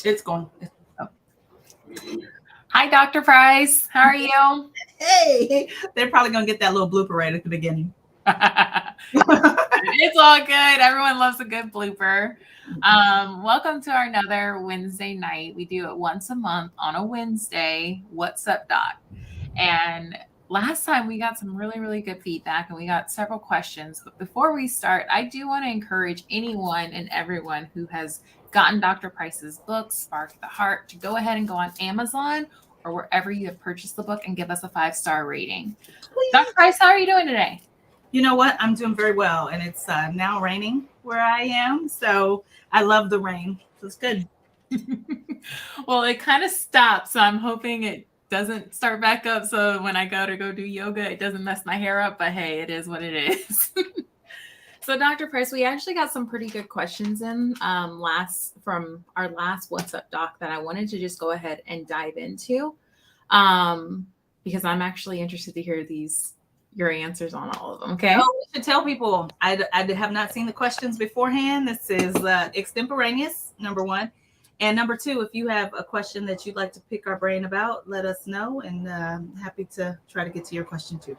It's going. Hi, Dr. Price. How are you? Hey, they're probably gonna get that little blooper right at the beginning. It's all good. Everyone loves a good blooper. Welcome to our another Wednesday night. We do it once a month on a Wednesday. What's up, Doc? And last time we got some really, really good feedback and we got several questions. But before we start, I do want to encourage anyone and everyone who has gotten Dr. Price's book, Spark the Heart, to go ahead and go on Amazon or wherever you have purchased the book and give us a 5-star rating. Dr. Price, how are you doing today? You know what? I'm doing very well, and it's now raining where I am, so I love the rain. So it's good. Well, it kind of stopped, so I'm hoping it doesn't start back up. So when I go do yoga, it doesn't mess my hair up. But hey, it is what it is. So, Dr. Price, we actually got some pretty good questions in from our last What's Up Doc that I wanted to just go ahead and dive into, because I'm actually interested to hear your answers on all of them. Okay. Oh, we should tell people I have not seen the questions beforehand. This is extemporaneous, number one. And number two, if you have a question that you'd like to pick our brain about, let us know, and happy to try to get to your question too.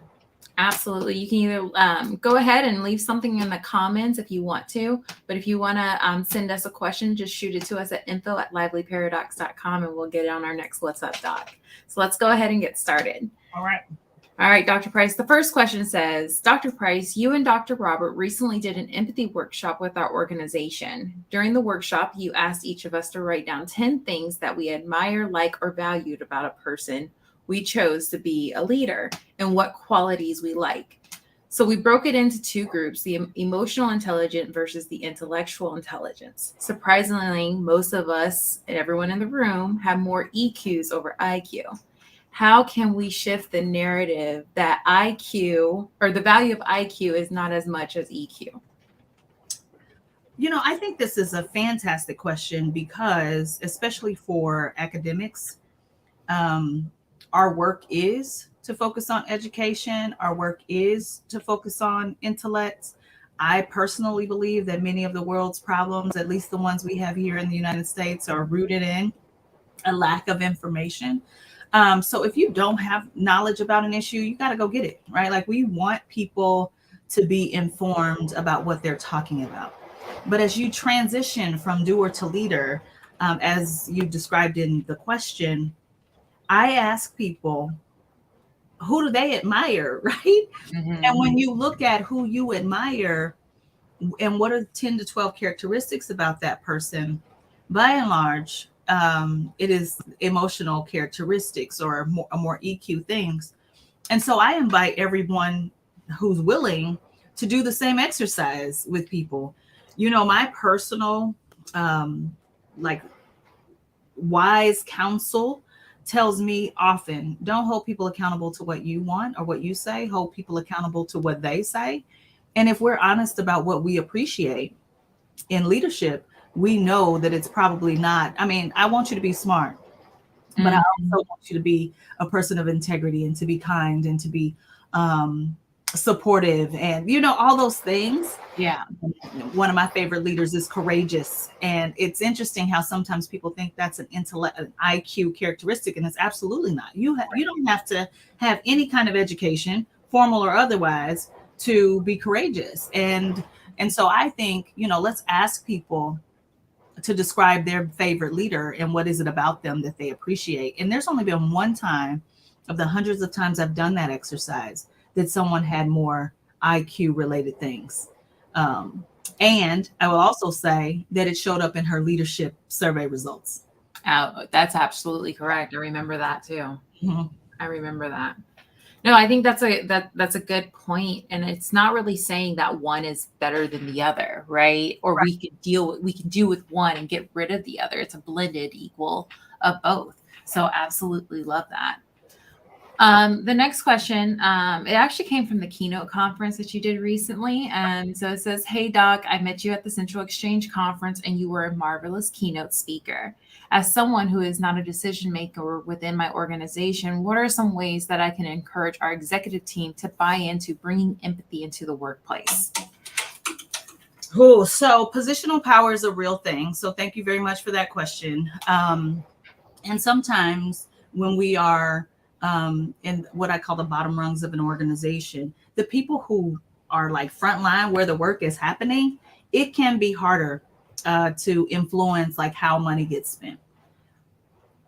Absolutely. You can either go ahead and leave something in the comments if you want to. But if you want to send us a question, just shoot it to us at info@livelyparadox.com and we'll get it on our next What's Up Doc. So let's go ahead and get started. All right. All right, Dr. Price. The first question says, Dr. Price, you and Dr. Robert recently did an empathy workshop with our organization. During the workshop, you asked each of us to write down 10 things that we admire, like, or valued about a person we chose to be a leader and what qualities we like. So we broke it into two groups, the emotional intelligence versus the intellectual intelligence. Surprisingly, most of us and everyone in the room have more EQs over IQ. How can we shift the narrative that IQ or the value of IQ is not as much as EQ? You know, I think this is a fantastic question because, especially for academics, um, our work is to focus on education, our work is to focus on intellect. I personally believe that many of the world's problems, at least the ones we have here in the United States, are rooted in a lack of information. So if you don't have knowledge about an issue, you got to go get it, right? Like we want people to be informed about what they're talking about. But as you transition from doer to leader, as you described in the question, I ask people, who do they admire, right? Mm-hmm. And when you look at who you admire and what are 10 to 12 characteristics about that person, by and large, it is emotional characteristics or more EQ things. And so I invite everyone who's willing to do the same exercise with people. You know, my personal, like, wise counsel tells me often don't hold people accountable to what you want or what you say, hold people accountable to what they say. And if we're honest about what we appreciate in leadership, we know that it's probably not. I mean, I want you to be smart, but I Mm-hmm. also want you to be a person of integrity and to be kind and to be um, supportive and, you know, all those things. Yeah. One of my favorite leaders is courageous. And it's interesting how sometimes people think that's an IQ characteristic, and it's absolutely not. You don't have to have any kind of education, formal or otherwise, to be courageous. And so I think, you know, let's ask people to describe their favorite leader and what is it about them that they appreciate. And there's only been one time of the hundreds of times I've done that exercise that someone had more IQ related things. Um, and I will also say that it showed up in her leadership survey results. Oh, that's absolutely correct. I remember that too. Mhm. I remember that. No, I think that's a good point, and it's not really saying that one is better than the other, right? Or we can do with one and get rid of the other. It's a blended equal of both. So absolutely love that. The next question, it actually came from the keynote conference that you did recently. And so it says, Hey, Doc, I met you at the Central Exchange Conference and you were a marvelous keynote speaker. As someone who is not a decision maker within my organization, what are some ways that I can encourage our executive team to buy into bringing empathy into the workplace? Oh, so positional power is a real thing. So thank you very much for that question. And sometimes when we are in what I call the bottom rungs of an organization, the people who are like frontline where the work is happening, it can be harder to influence like how money gets spent.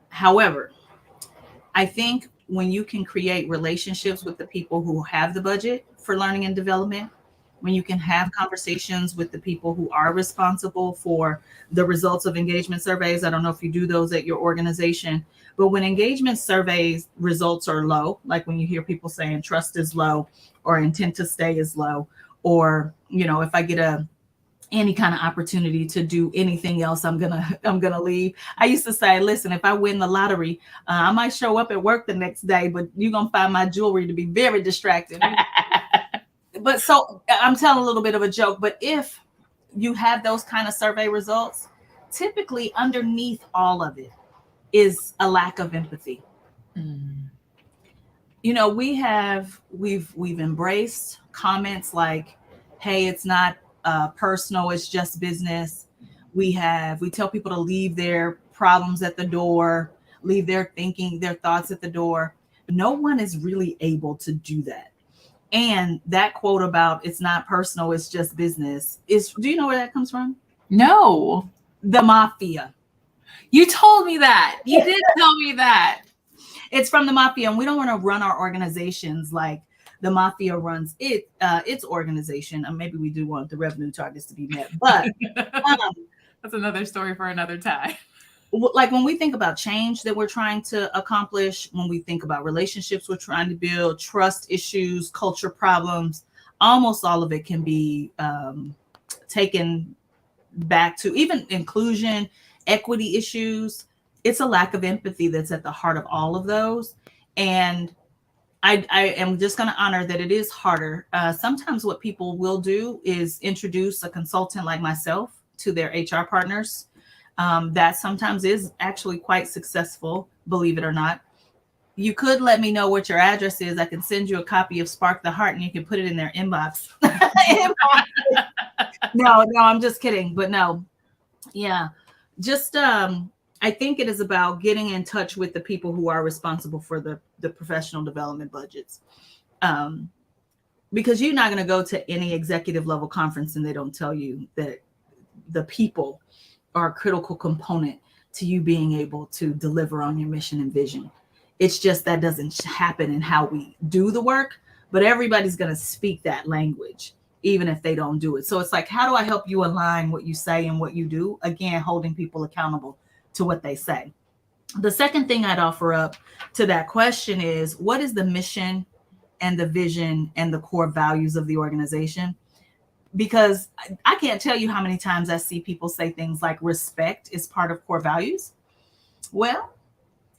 However, I think when you can create relationships with the people who have the budget for learning and development, when you can have conversations with the people who are responsible for the results of engagement surveys. I don't know if you do those at your organization, but when engagement surveys results are low, like when you hear people saying trust is low or intent to stay is low, or, you know, if I get any kind of opportunity to do anything else, I'm gonna leave. I used to say, listen, if I win the lottery, I might show up at work the next day, but you're gonna find my jewelry to be very distracting. But so I'm telling a little bit of a joke, but if you have those kind of survey results, typically underneath all of it is a lack of empathy. You know, we've embraced comments like, hey, it's not personal, it's just business. We tell people to leave their problems at the door, leave their thinking, their thoughts at the door. No one is really able to do that. And that quote about it's not personal, it's just business is, do you know where that comes from? No. The mafia. You told me that. You did tell me that. It's from the mafia, and we don't want to run our organizations like the mafia runs its organization. And maybe we do want the revenue targets to be met, but that's another story for another time. Like when we think about change that we're trying to accomplish, when we think about relationships we're trying to build, trust issues, culture problems, almost all of it can be taken back to even inclusion, equity issues. It's a lack of empathy that's at the heart of all of those. And I am just going to honor that it is harder. Sometimes what people will do is introduce a consultant like myself to their HR partners. That sometimes is actually quite successful, believe it or not. You could let me know what your address is. I can send you a copy of Spark the Heart and you can put it in their inbox. No, I'm just kidding. But no, yeah, just I think it is about getting in touch with the people who are responsible for the professional development budgets. Because you're not going to go to any executive level conference and they don't tell you that the people are a critical component to you being able to deliver on your mission and vision. It's just that doesn't happen in how we do the work, but everybody's going to speak that language, even if they don't do it. So it's like, how do I help you align what you say and what you do? Again, holding people accountable to what they say. The second thing I'd offer up to that question is, what is the mission and the vision and the core values of the organization? Because I can't tell you how many times I see people say things like respect is part of core values. Well,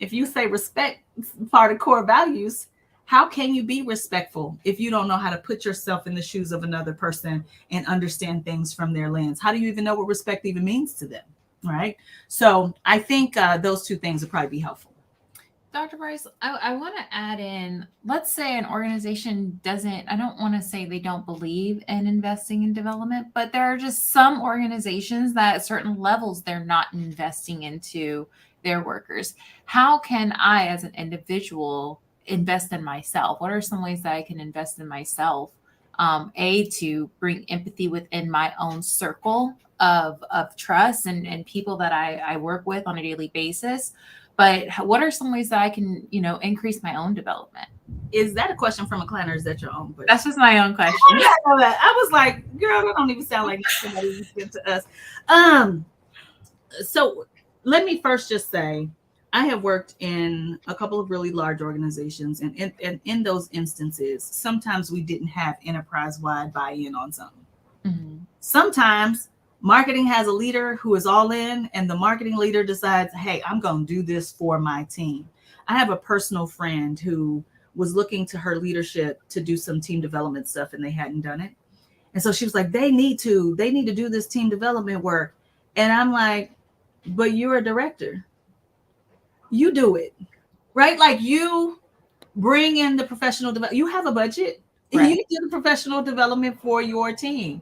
if you say respect is part of core values, how can you be respectful if you don't know how to put yourself in the shoes of another person and understand things from their lens? How do you even know what respect even means to them? Right. So I think those two things would probably be helpful. Dr. Price, I want to add in, let's say an organization doesn't, I don't want to say they don't believe in investing in development, but there are just some organizations that at certain levels, they're not investing into their workers. How can I, as an individual, invest in myself? What are some ways that I can invest in myself? To bring empathy within my own circle of trust and people that I work with on a daily basis. But what are some ways that I can, increase my own development? Is that a question from a client or is that your own question? That's just my own question. I was like, girl, that don't even sound like somebody listening to us. So let me first just say, I have worked in a couple of really large organizations, and in those instances, sometimes we didn't have enterprise-wide buy-in on something. Mm-hmm. Sometimes marketing has a leader who is all in, and the marketing leader decides, hey, I'm going to do this for my team. I have a personal friend who was looking to her leadership to do some team development stuff, and they hadn't done it. And so she was like, they need to do this team development work. And I'm like, but you're a director. You do it, right? Like, you bring in the professional development. You have a budget. Right. You do the professional development for your team,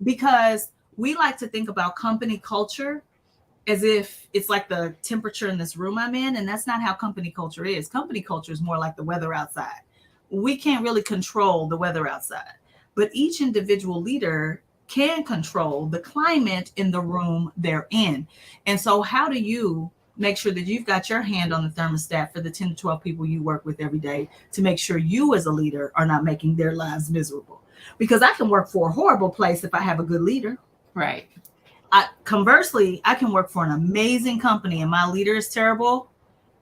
because we like to think about company culture as if it's like the temperature in this room I'm in. And that's not how company culture is. Company culture is more like the weather outside. We can't really control the weather outside, but each individual leader can control the climate in the room they're in. And so, how do you make sure that you've got your hand on the thermostat for the 10 to 12 people you work with every day to make sure you as a leader are not making their lives miserable? Because I can work for a horrible place if I have a good leader. Right. Conversely, I can work for an amazing company and my leader is terrible,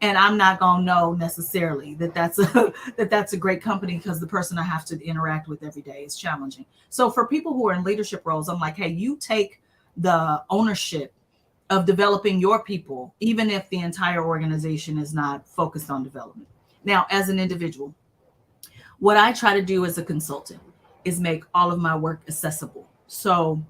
and I'm not gonna know necessarily that that's a great company because the person I have to interact with every day is challenging. So for people who are in leadership roles, I'm like, hey, you take the ownership of developing your people, even if the entire organization is not focused on development. Now, as an individual, what I try to do as a consultant is make all of my work accessible. So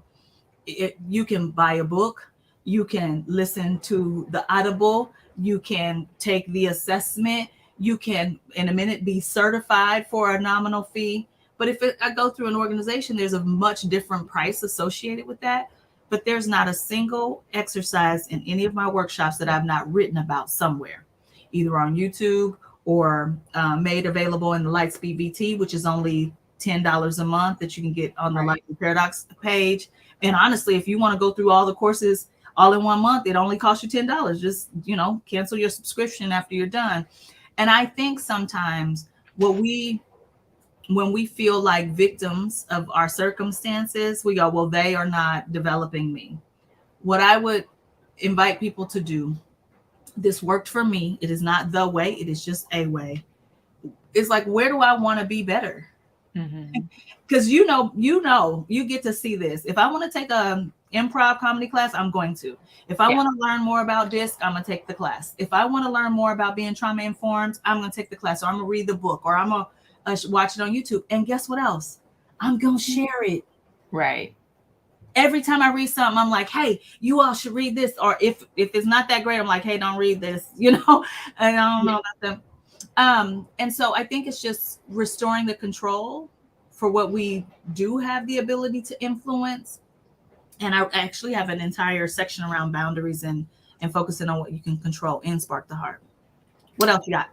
you can buy a book, you can listen to the Audible, you can take the assessment, you can in a minute be certified for a nominal fee. But if I go through an organization, there's a much different price associated with that. But there's not a single exercise in any of my workshops that I've not written about somewhere, either on YouTube or made available in the Lightspeed VT, which is only $10 a month that you can get on the Lightspeed Paradox page. And honestly, if you want to go through all the courses all in 1 month, it only costs you $10. Just, cancel your subscription after you're done. And I think sometimes when we feel like victims of our circumstances, we go, well, they are not developing me. What I would invite people to do, this worked for me. It is not the way, it is just a way. It's like, where do I want to be better? Because you get to see this. If I want to take a improv comedy class, I'm going to. If I want to learn more about DISC, I'm going to take the class. If I want to learn more about being trauma informed, I'm going to take the class, or I'm going to read the book, or I'm going to watch it on YouTube. And guess what else? I'm going to share it. Right. Every time I read something, I'm like, hey, you all should read this. Or if it's not that great, I'm like, hey, don't read this, and I don't know about them. And so I think it's just restoring the control for what we do have the ability to influence. And I actually have an entire section around boundaries and focusing on what you can control in Spark the Heart. What else you got?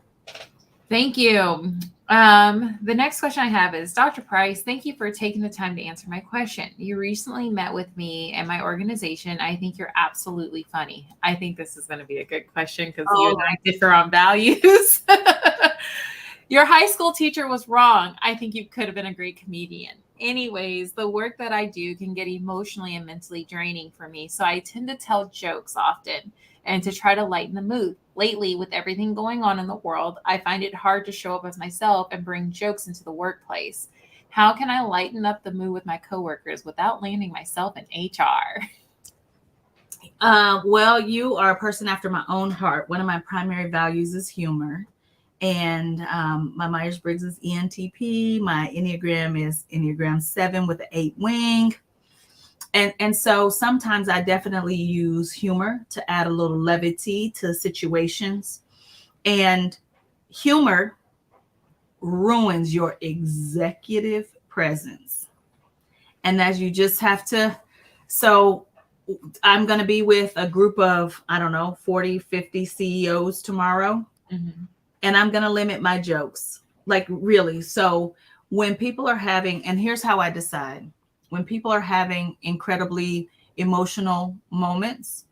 Thank you. The next question I have is, Dr. Price, thank you for taking the time to answer my question. You recently met with me and my organization. I think you're absolutely funny. I think this is going to be a good question because you and I differ on values. Your high school teacher was wrong. I think you could have been a great comedian. Anyways, the work that I do can get emotionally and mentally draining for me. So I tend to tell jokes often and to try to lighten the mood. Lately, with everything going on in the world, I find it hard to show up as myself and bring jokes into the workplace. How can I lighten up the mood with my coworkers without landing myself in HR? Well, you are a person after my own heart. One of my primary values is humor. And my Myers-Briggs is ENTP. My Enneagram is Enneagram 7 with an 8 wing. And so sometimes I definitely use humor to add a little levity to situations. And humor ruins your executive presence. And as you just have to, so I'm going to be with a group of, 40, 50 CEOs tomorrow. Mm-hmm. And I'm going to limit my jokes, like really. So when people are having, and here's how I decide, when people are having incredibly emotional moments,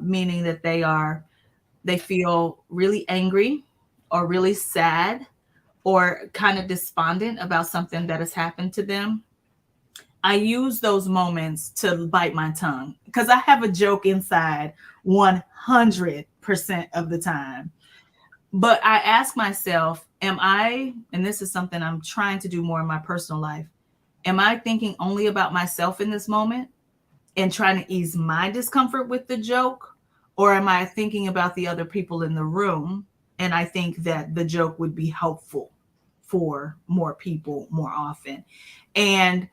meaning that they feel really angry or really sad or kind of despondent about something that has happened to them, I use those moments to bite my tongue because I have a joke inside 100% of the time. But I ask myself, and this is something I'm trying to do more in my personal life, am I thinking only about myself in this moment and trying to ease my discomfort with the joke? Or am I thinking about the other people in the room? And I think that the joke would be helpful for more people more often. And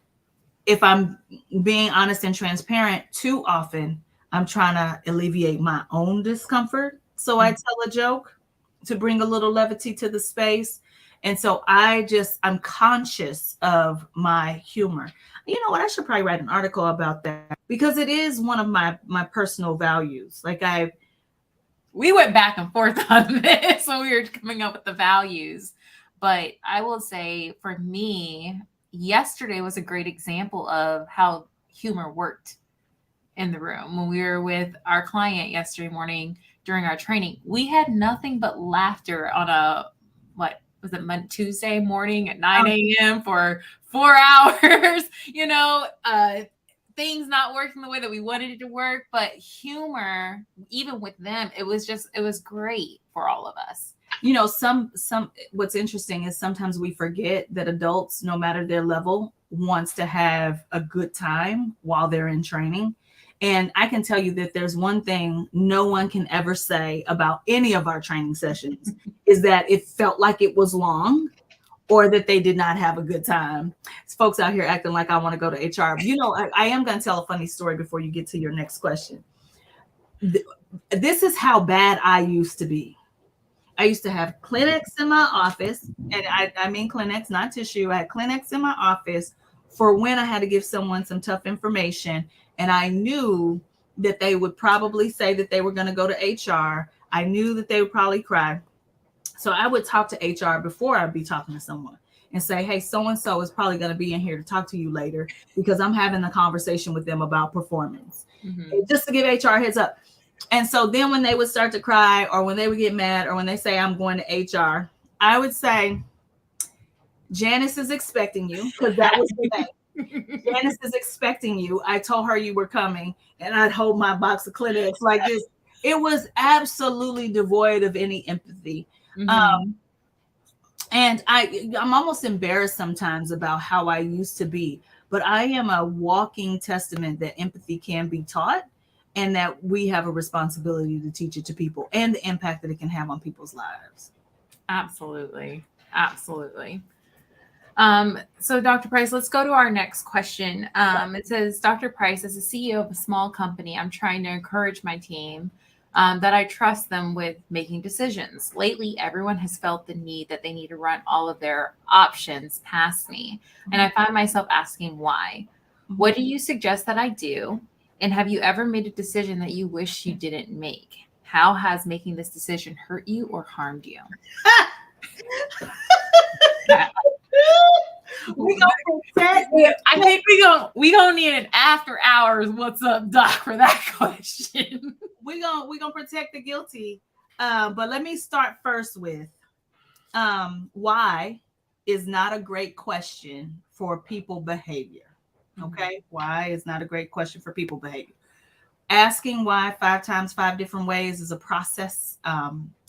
if I'm being honest and transparent, too often, I'm trying to alleviate my own discomfort. So I tell a joke to bring a little levity to the space. And so I'm conscious of my humor. You know what? I should probably write an article about that because it is one of my personal values. Like we went back and forth on this when we were coming up with the values. But I will say for me, yesterday was a great example of how humor worked in the room. When we were with our client yesterday morning during our training, we had nothing but laughter on what was it, Tuesday morning at 9 a.m. for 4 hours, things not working the way that we wanted it to work, but humor, even with them, it was great for all of us. What's interesting is sometimes we forget that adults, no matter their level, wants to have a good time while they're in training. And I can tell you that there's one thing no one can ever say about any of our training sessions is that it felt like it was long or that they did not have a good time. It's folks out here acting like I want to go to HR. I am going to tell a funny story before you get to your next question. This is how bad I used to be. I used to have clinics in my office, and I mean clinics, not tissue. I had clinics in my office for when I had to give someone some tough information. And I knew that they would probably say that they were going to go to HR. I knew that they would probably cry. So I would talk to HR before I'd be talking to someone and say, hey, so-and-so is probably going to be in here to talk to you later because I'm having a conversation with them about performance. Mm-hmm. Just to give HR a heads up. And so then when they would start to cry or when they would get mad or when they say I'm going to HR, I would say, Janice is expecting you, because that was the name. Janice is expecting you. I told her you were coming, and I'd hold my box of Kleenex like this. It was absolutely devoid of any empathy. Mm-hmm. And I'm almost embarrassed sometimes about how I used to be, but I am a walking testament that empathy can be taught and that we have a responsibility to teach it to people and the impact that it can have on people's lives. Absolutely. Absolutely. So Dr. Price, let's go to our next question. It says, Dr. Price, as a CEO of a small company, I'm trying to encourage my team that I trust them with making decisions. Lately, everyone has felt the need that they need to run all of their options past me. Mm-hmm. And I find myself asking why. Mm-hmm. What do you suggest that I do? And have you ever made a decision that you wish you didn't make? How has making this decision hurt you or harmed you? I think we gonna need an after hours what's up doc for that question. we gonna protect the guilty, but let me start first with why is not a great question for people behavior. Okay, why is not a great question for people behavior. Asking why 5 times 5 different ways is a process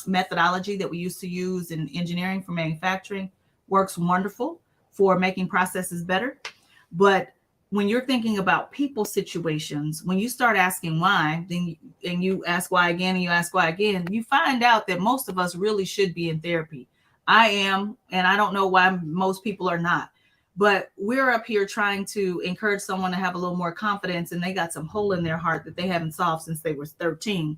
methodology that we used to use in engineering for manufacturing. Works wonderful for making processes better. But when you're thinking about people situations, when you start asking why, and you ask why again, and you ask why again, you find out that most of us really should be in therapy. I am, and I don't know why most people are not. But we're up here trying to encourage someone to have a little more confidence, and they got some hole in their heart that they haven't solved since they were 13.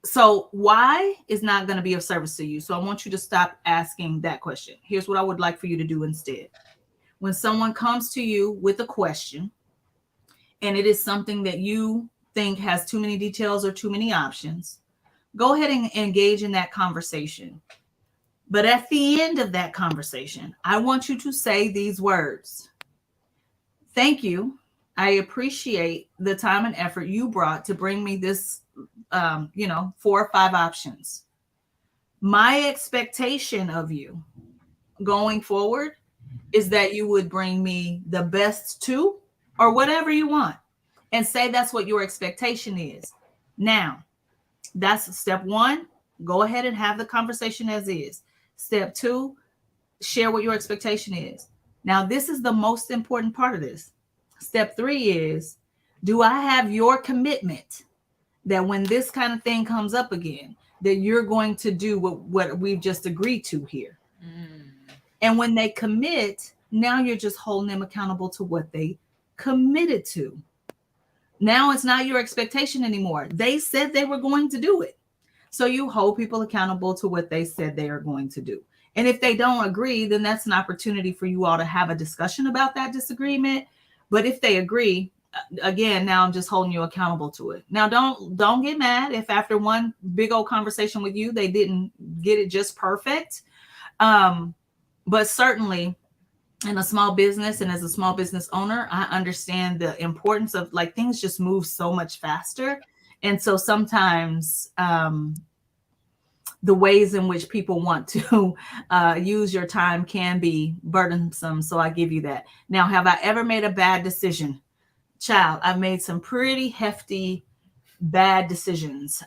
So why is not going to be of service to you. So I want you to stop asking that question. Here's what I would like for you to do instead. When someone comes to you with a question, and it is something that you think has too many details or too many options, go ahead and engage in that conversation. But at the end of that conversation, I want you to say these words. Thank you. I appreciate the time and effort you brought to bring me this, 4 or 5 options. My expectation of you going forward is that you would bring me the best 2 or whatever you want, and say that's what your expectation is. Now, that's step 1. Go ahead and have the conversation as is. Step 2, share what your expectation is. Now, this is the most important part of this. Step 3 is, do I have your commitment that when this kind of thing comes up again, that you're going to do what we've just agreed to here? And when they commit, now you're just holding them accountable to what they committed to. Now it's not your expectation anymore. They said they were going to do it. So you hold people accountable to what they said they are going to do. And if they don't agree, then that's an opportunity for you all to have a discussion about that disagreement. But if they agree, again, now I'm just holding you accountable to it. Now, don't get mad if after one big old conversation with you, they didn't get it just perfect. But certainly in a small business and as a small business owner, I understand the importance of, like, things just move so much faster. And so sometimes the ways in which people want to use your time can be burdensome. So I give you that. Now, have I ever made a bad decision? Child, I've made some pretty hefty bad decisions.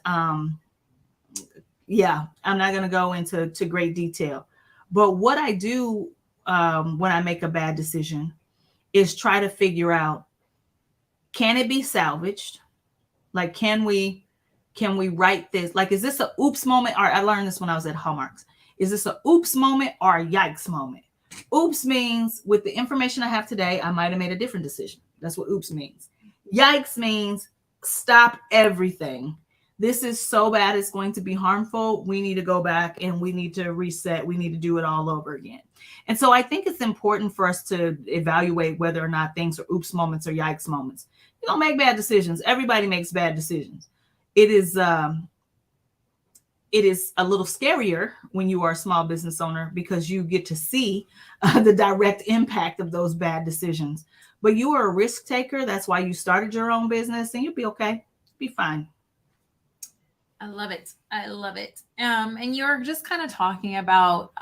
Yeah, I'm not going to go into great detail. But what I do when I make a bad decision is try to figure out, can it be salvaged? Like, can we write this? Like, is this a oops moment? Or I learned this when I was at Hallmarks. Is this a oops moment or a yikes moment? Oops means with the information I have today, I might have made a different decision. That's what oops means. Yikes means stop everything. This is so bad, it's going to be harmful. We need to go back and we need to reset. We need to do it all over again. And so I think it's important for us to evaluate whether or not things are oops moments or yikes moments. You don't make bad decisions. Everybody makes bad decisions. It is a little scarier when you are a small business owner because you get to see the direct impact of those bad decisions. But you are a risk taker. That's why you started your own business, and you'll be okay. Be fine. I love it. I love it. And you're just kind of talking about,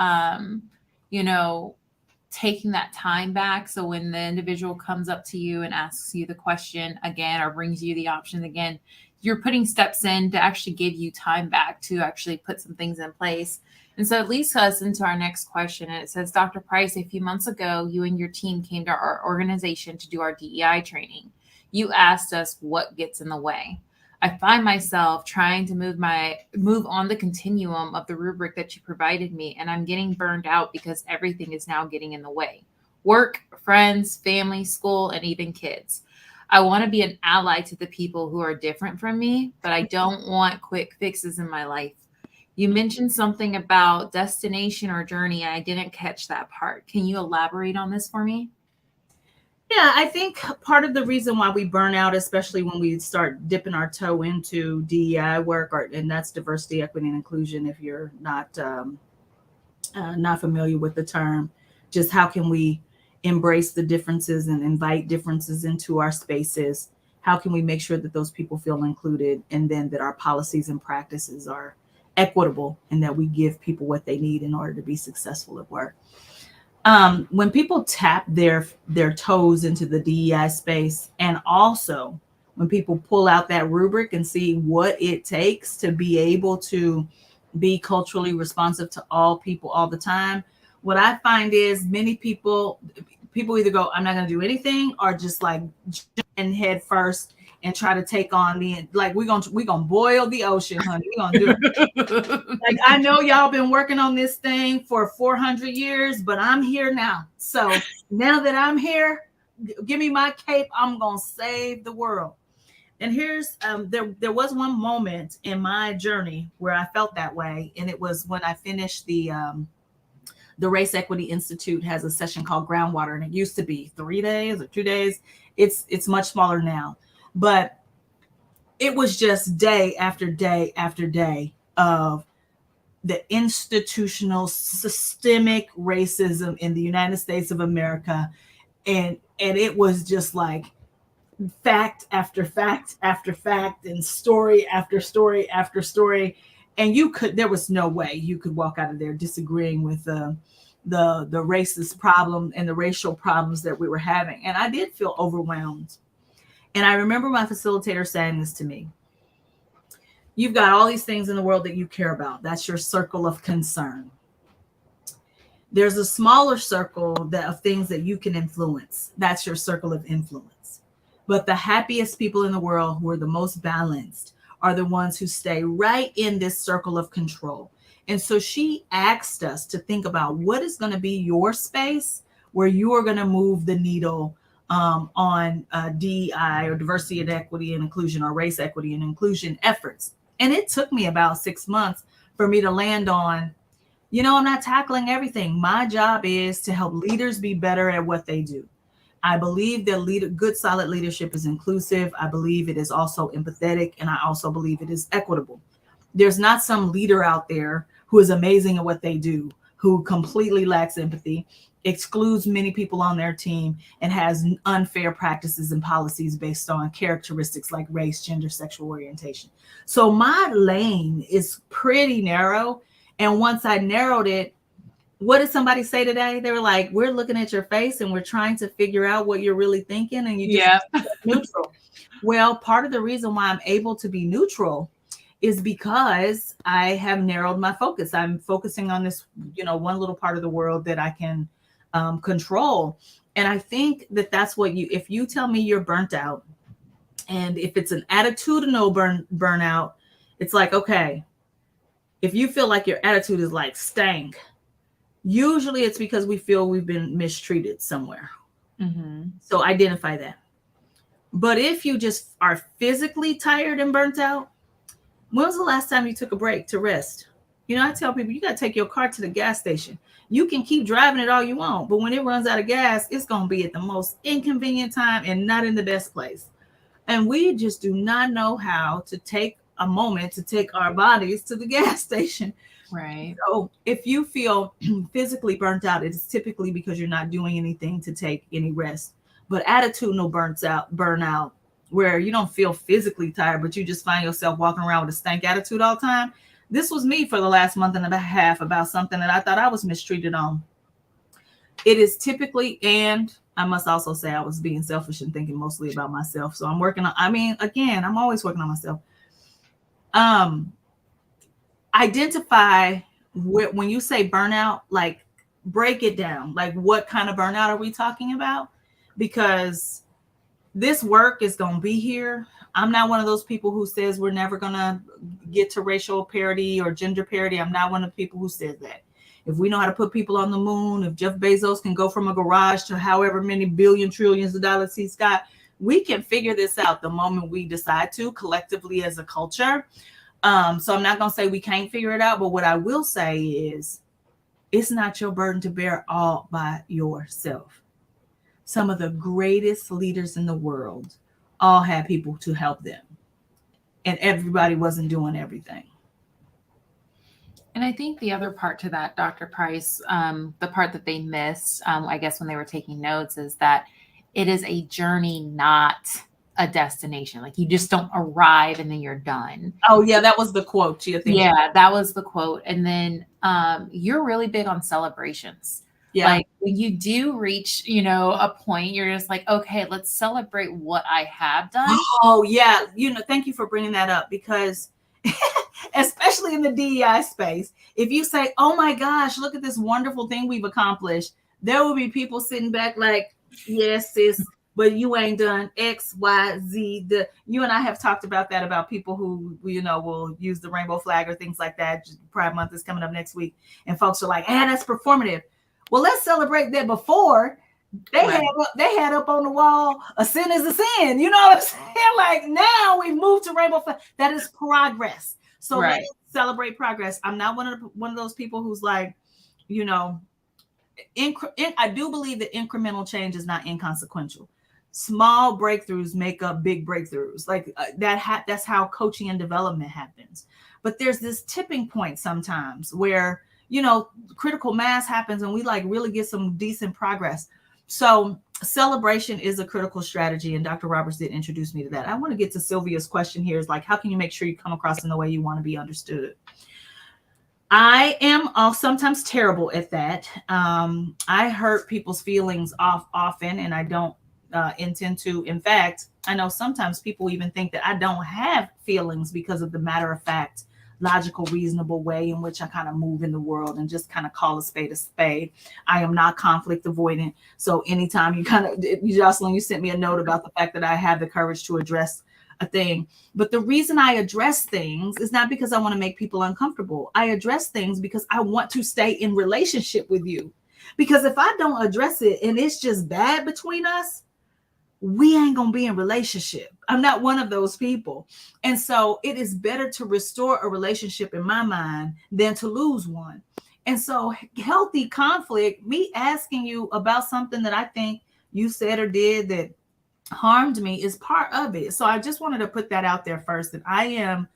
taking that time back. So when the individual comes up to you and asks you the question again, or brings you the option again, you're putting steps in to actually give you time back to actually put some things in place. And so it leads us into our next question. And it says, Dr. Price, a few months ago, you and your team came to our organization to do our DEI training. You asked us what gets in the way. I find myself trying to move on the continuum of the rubric that you provided me, and I'm getting burned out because everything is now getting in the way. Work, friends, family, school, and even kids. I want to be an ally to the people who are different from me, but I don't want quick fixes in my life. You mentioned something about destination or journey. I didn't catch that part. Can you elaborate on this for me? Yeah, I think part of the reason why we burn out, especially when we start dipping our toe into DEI work, and that's diversity, equity, and inclusion. If you're not familiar with the term, just how can we embrace the differences and invite differences into our spaces? How can we make sure that those people feel included, and then that our policies and practices are equitable, and that we give people what they need in order to be successful at work? When people tap their toes into the DEI space, and also when people pull out that rubric and see what it takes to be able to be culturally responsive to all people all the time, what I find is many people either go, I'm not going to do anything, or just like jump in head first and try to take on we're gonna boil the ocean, honey. We're gonna do it. Like, I know y'all been working on this thing for 400 years, but I'm here now. So now that I'm here, give me my cape. I'm gonna save the world. And here's there was one moment in my journey where I felt that way, and it was when I finished the Race Equity Institute has a session called Groundwater, and it used to be 3 days or 2 days. It's much smaller now. But it was just day after day after day of the institutional systemic racism in the United States of America. And it was just like fact after fact after fact, and story after story after story. And there was no way you could walk out of there disagreeing with the racist problem and the racial problems that we were having. And I did feel overwhelmed. And I remember my facilitator saying this to me: you've got all these things in the world that you care about. That's your circle of concern. There's a smaller circle of things that you can influence. That's your circle of influence. But the happiest people in the world, who are the most balanced, are the ones who stay right in this circle of control. And so she asked us to think about what is going to be your space where you are going to move the needle on DEI, or diversity and equity and inclusion, or race equity and inclusion efforts. And it took me about 6 months for me to land on, I'm not tackling everything. My job is to help leaders be better at what they do. I believe that good, solid leadership is inclusive. I believe it is also empathetic, and I also believe it is equitable. There's not some leader out there who is amazing at what they do, who completely lacks empathy, excludes many people on their team, and has unfair practices and policies based on characteristics like race, gender, sexual orientation. So my lane is pretty narrow. And once I narrowed it, what did somebody say today? They were like, we're looking at your face and we're trying to figure out what you're really thinking. And you just neutral. Well, part of the reason why I'm able to be neutral is because I have narrowed my focus. I'm focusing on this, one little part of the world that I can control. And I think that that's what if you tell me you're burnt out, and if it's an attitudinal burnout, it's like, okay, if you feel like your attitude is like stank, usually it's because we feel we've been mistreated somewhere. Mm-hmm. So identify that. But if you just are physically tired and burnt out, when was the last time you took a break to rest? I tell people, you got to take your car to the gas station. You can keep driving it all you want, but when it runs out of gas, it's going to be at the most inconvenient time and not in the best place. And we just do not know how to take a moment to take our bodies to the gas station. Right. So if you feel physically burnt out, it's typically because you're not doing anything to take any rest. But attitudinal burnout, where you don't feel physically tired, but you just find yourself walking around with a stank attitude all the time. This was me for the last month and a half about something that I thought I was mistreated on. It is typically, and I must also say I was being selfish and thinking mostly about myself. So I'm working on, I'm always working on myself. Identify when you say burnout, like break it down. Like what kind of burnout are we talking about? Because this work is going to be here. I'm not one of those people who says we're never going to get to racial parity or gender parity. I'm not one of the people who says that. If we know how to put people on the moon, if Jeff Bezos can go from a garage to however many billion trillions of dollars he's got, we can figure this out the moment we decide to collectively as a culture. So I'm not going to say we can't figure it out, but what I will say is it's not your burden to bear all by yourself. Some of the greatest leaders in the world all had people to help them, and everybody wasn't doing everything. And I think the other part to that, Dr. Price, the part that they missed, I guess when they were taking notes, is that it is a journey, not a destination. Like you just don't arrive and then you're done. Oh yeah, that was the quote. Yeah, that was the quote. And then you're really big on celebrations. Yeah. Like when you do reach, a point, you're just like, okay, let's celebrate what I have done. Oh yeah. Thank you for bringing that up, because especially in the DEI space, if you say, oh my gosh, look at this wonderful thing we've accomplished, there will be people sitting back like, yes, sis, but you ain't done X, Y, Z. You and I have talked about that, about people who, will use the rainbow flag or things like that. Pride Month is coming up next week. And folks are like, that's performative. Well, let's celebrate that before they had up on the wall, a sin is a sin. You know what I'm saying? Like now we've moved to rainbow flag. That is progress. So let's celebrate progress. I'm not one of those people who's like, I do believe that incremental change is not inconsequential. Small breakthroughs make up big breakthroughs. Like that's how coaching and development happens. But there's this tipping point sometimes where, critical mass happens and we like really get some decent progress. So celebration is a critical strategy. And Dr. Roberts did introduce me to that. I want to get to Sylvia's question here, is like, how can you make sure you come across in the way you want to be understood? I am sometimes terrible at that. I hurt people's feelings often, and I don't intend to. In fact, I know sometimes people even think that I don't have feelings because of the matter of fact, logical, reasonable way in which I kind of move in the world and just kind of call a spade a spade. I am not conflict avoidant. So anytime Jocelyn, you sent me a note about the fact that I have the courage to address a thing. But the reason I address things is not because I want to make people uncomfortable. I address things because I want to stay in relationship with you. Because if I don't address it and it's just bad between us, we ain't going to be in relationship. I'm not one of those people. And so it is better to restore a relationship in my mind than to lose one. And so healthy conflict, me asking you about something that I think you said or did that harmed me, is part of it. So I just wanted to put that out there first, that I am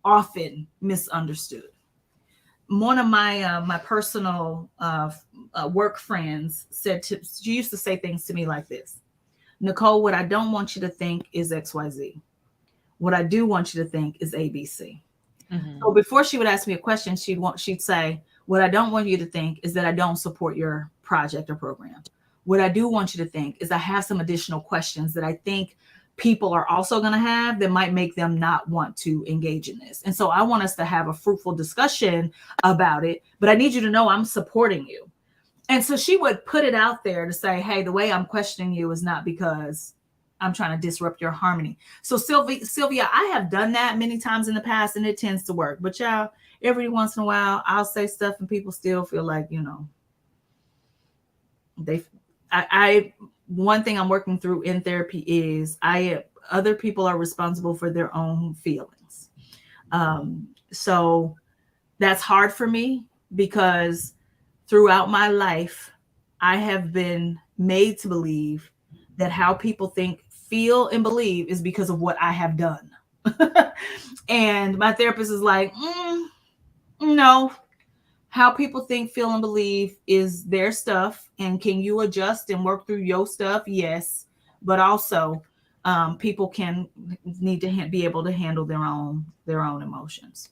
often misunderstood. One of my personal work friends she used to say things to me like this: Nicole, what I don't want you to think is XYZ. What I do want you to think is ABC. Mm-hmm. So before she would ask me a question, she'd say, what I don't want you to think is that I don't support your project or program. What I do want you to think is I have some additional questions that I think people are also going to have that might make them not want to engage in this. And so I want us to have a fruitful discussion about it, but I need you to know I'm supporting you. And so she would put it out there to say, hey, the way I'm questioning you is not because I'm trying to disrupt your harmony. So Sylvia, I have done that many times in the past, and it tends to work. But y'all, every once in a while, I'll say stuff and people still feel like, one thing I'm working through in therapy is other people are responsible for their own feelings. So that's hard for me, because throughout my life, I have been made to believe that how people think, feel, and believe is because of what I have done. And my therapist is like, no, how people think, feel, and believe is their stuff. And can you adjust and work through your stuff? Yes. But also, people need to be able to handle their own emotions.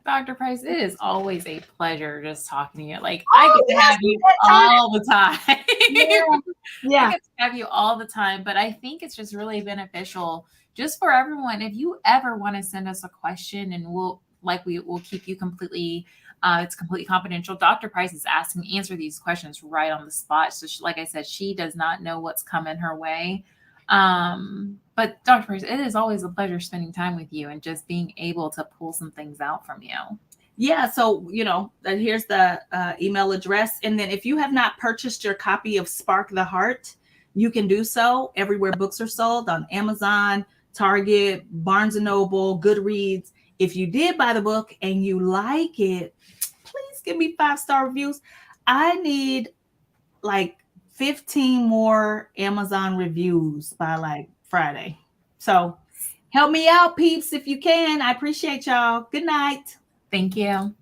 Dr. Price, it is always a pleasure just talking to you. Like, I could have you all the time. Yeah. I could have you all the time, but I think it's just really beneficial just for everyone. If you ever want to send us a question, and we'll keep you completely, it's completely confidential. Dr. Price is answer these questions right on the spot. So like I said, she does not know what's coming her way. But Dr. Price, it is always a pleasure spending time with you and just being able to pull some things out from you. Yeah. So, here's the email address. And then if you have not purchased your copy of Spark the Heart, you can do so everywhere books are sold, on Amazon, Target, Barnes & Noble, Goodreads. If you did buy the book and you like it, please give me 5-star reviews. I need like 15 more Amazon reviews by like Friday. So help me out, peeps, if you can. I appreciate y'all. Good night. Thank you.